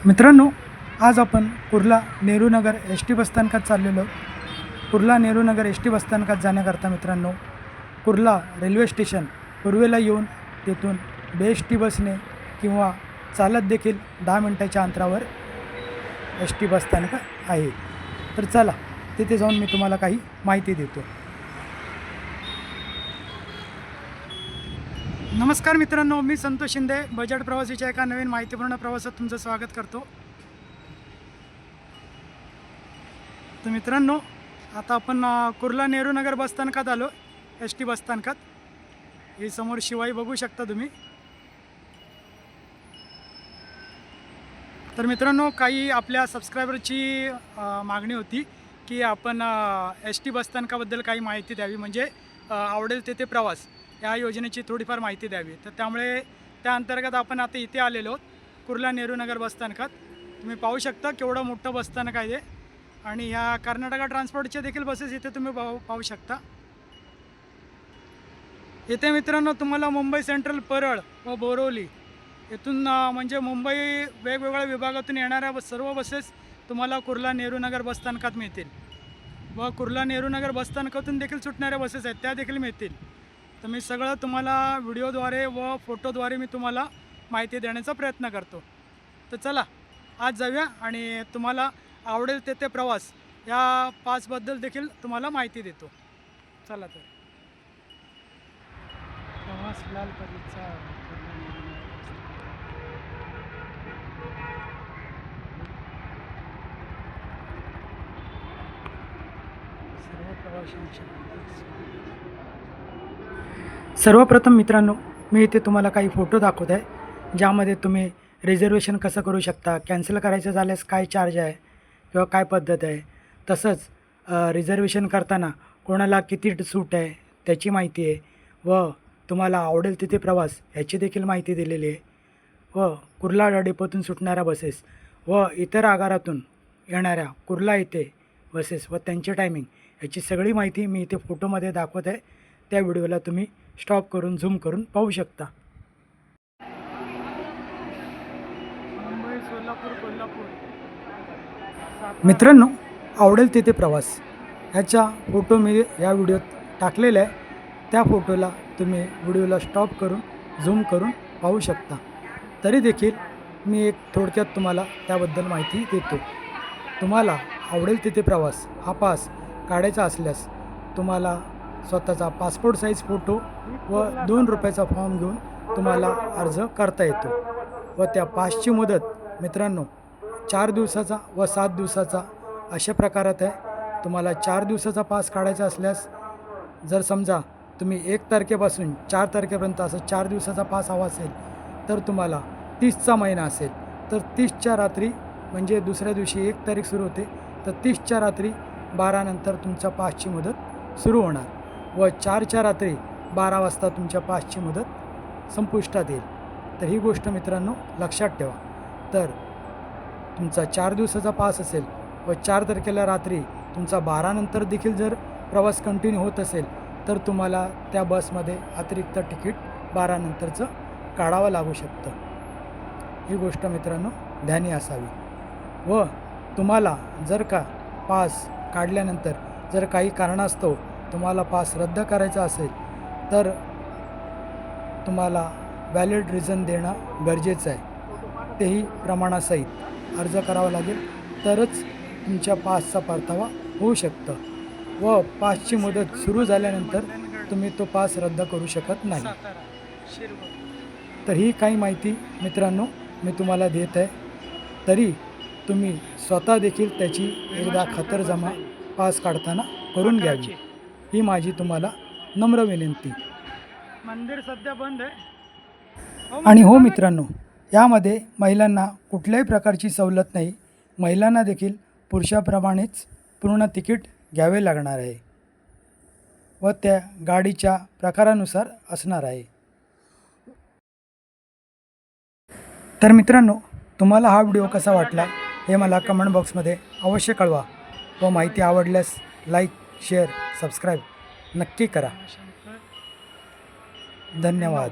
मित्रांनो, आज आपण कुर्ला नेहरूनगर एस टी बसस्थानकात चाललेलो. कुर्ला नेहरूनगर एस टी बसस्थानकात जाण्याकरता मित्रांनो, कुर्ला रेल्वे स्टेशन पूर्वेला येऊन तेथून बेएस टी बसने किंवा चालत देखील 10 मिनिटाच्या अंतरावर एस टी बसस्थानक आहे. तर चला तिथे जाऊन मी तुम्हाला काही माहिती देतो. नमस्कार मित्रांनो, मी संतोष शिंदे बजेट प्रवासीच्या एका नवीन माहितीपूर्ण प्रवासात तुमचं स्वागत करतो. तर मित्रांनो, आता आपण कुर्ला नेहरूनगर बसस्थानकात आलो. एस टी बसस्थानकात ही समोर शिवाई बघू शकता तुम्ही. तर मित्रांनो, काही आपल्या सबस्क्रायबरची मागणी होती की आपण एस टी बसस्थानकाबद्दल काही माहिती द्यावी, म्हणजे आवडेल तेथे प्रवास या योजनेची थोडीफार माहिती द्यावी. तर त्यामुळे त्या अंतर्गत आपण आता इथे आलेलो आहोत कुर्ला नेहरूनगर बसस्थानकात. तुम्ही पाहू शकता केवढं मोठं बसस्थानक आहे आणि ह्या कर्नाटका ट्रान्सपोर्टच्या देखील बसेस इथे तुम्ही पाहू शकता. इथे मित्रांनो तुम्हाला मुंबई सेंट्रल, परळ व बोरवली येथून म्हणजे मुंबई वेगवेगळ्या विभागातून येणाऱ्या सर्व बसेस तुम्हाला कुर्ला नेहरूनगर बसस्थानकात मिळतील व कुर्ला नेहरूनगर बसस्थानकातून देखील सुटणाऱ्या बसेस आहेत त्या देखील मिळतील. तर मी सगळं तुम्हाला व्हिडिओद्वारे व फोटोद्वारे मी तुम्हाला माहिती देण्याचा प्रयत्न करतो. तर चला आज जाऊया आणि तुम्हाला आवडेल तेथे प्रवास या पासबद्दल देखील तुम्हाला माहिती देतो. चला तर प्रवास लाल परीचा सर्व प्रवाशांच्या. सर्वप्रथम मित्रांनो, मी इथे तुम्हाला काही फोटो दाखवत आहे, ज्यामध्ये तुम्ही रिझर्वेशन कसं करू शकता, कॅन्सल करायचं झाल्यास काय चार्ज आहे किंवा काय पद्धत आहे, तसंच रिझर्वेशन करताना कोणाला किती सूट आहे त्याची माहिती आहे व तुम्हाला आवडेल तिथे प्रवास याची देखील माहिती दिलेली आहे व कुर्ला डेपोतून सुटणाऱ्या बसेस व इतर आगारातून येणाऱ्या कुर्ला येथे बसेस व त्यांचे टायमिंग याची सगळी माहिती मी इथे फोटोमध्ये दाखवत आहे. त्या व्हिडिओला तुम्ही स्टॉप करून झूम करून पाहू शकता. मुंबई, सोलापूर, कोल्हापूर. मित्रांनो, आवडेल तिथे प्रवास ह्याचा फोटो मी या व्हिडिओत टाकलेला आहे. त्या फोटोला तुम्ही व्हिडिओला स्टॉप करून झूम करून पाहू शकता. तरी देखील मी एक थोडक्यात तुम्हाला त्याबद्दल माहिती देतो. तुम्हाला आवडेल तिथे प्रवास हा पास काढायचा असल्यास तुम्हाला स्वतःचा पासपोर्ट साईज फोटो व 2 रुपयाचा फॉर्म घेऊन तुम्हाला अर्ज करता येतो व त्या पासची मुदत मित्रांनो 4 दिवसाचा व 7 दिवसाचा अशा प्रकारात आहे. तुम्हाला 4 दिवसाचा पास काढायचा असल्यास जर समजा तुम्ही 1 तारखेपासून 4 तारखेपर्यंत असं 4 दिवसाचा पास हवा असेल तर तुम्हाला 30चा महिना असेल तर 30च्या रात्री म्हणजे दुसऱ्या दिवशी 1 तारीख सुरू होते तर 30च्या रात्री 12 नंतर तुमच्या पासची मुदत सुरू होणार व 4च्या रात्री 12 वाजता तुमच्या पासची मुदत संपुष्टात येईल. तर ही गोष्ट मित्रांनो लक्षात ठेवा. तर तुमचा 4 दिवसाचा पास असेल व 4 तारखेला रात्री तुमचा 12 नंतर देखील जर प्रवास कंटिन्यू होत असेल तर तुम्हाला त्या बसमध्ये अतिरिक्त तिकीट 12 नंतरचं काढावं लागू शकतं. ही गोष्ट मित्रांनो ध्यानी असावी. व तुम्हाला जर का पास काढल्यानंतर जर काही कारणास्तव तुम्हाला पास रद्द करायचा असेल तर तुम्हाला व्हॅलिड रिझन देणं गरजेचं आहे. तेही प्रमाणासहित अर्ज करावा लागेल तरच तुमच्या पासचा परतावा होऊ शकतं व पासची मुदत सुरू झाल्यानंतर तुम्ही तो पास रद्द करू शकत नाही. तर ही काही माहिती मित्रांनो मी तुम्हाला देत आहे. तरी तुम्ही स्वतः देखील त्याची एकदा खातरजमा पास काढताना करून घ्यावी ही माझी तुम्हाला नम्र विनंती. मंदिर सध्या बंद आहे. आणि हो मित्रांनो, यामध्ये महिलांना कुठल्याही प्रकारची सवलत नाही. महिलांना देखील पुरुषाप्रमाणेच पूर्ण तिकीट घ्यावे लागणार आहे व त्या गाडीच्या प्रकारानुसार असणार आहे. तर मित्रांनो, तुम्हाला हा व्हिडिओ कसा वाटला हे मला कमेंट बॉक्समध्ये अवश्य कळवा व माहिती आवडल्यास लाईक, शेअर, सबस्क्राईब नक्की करा. धन्यवाद.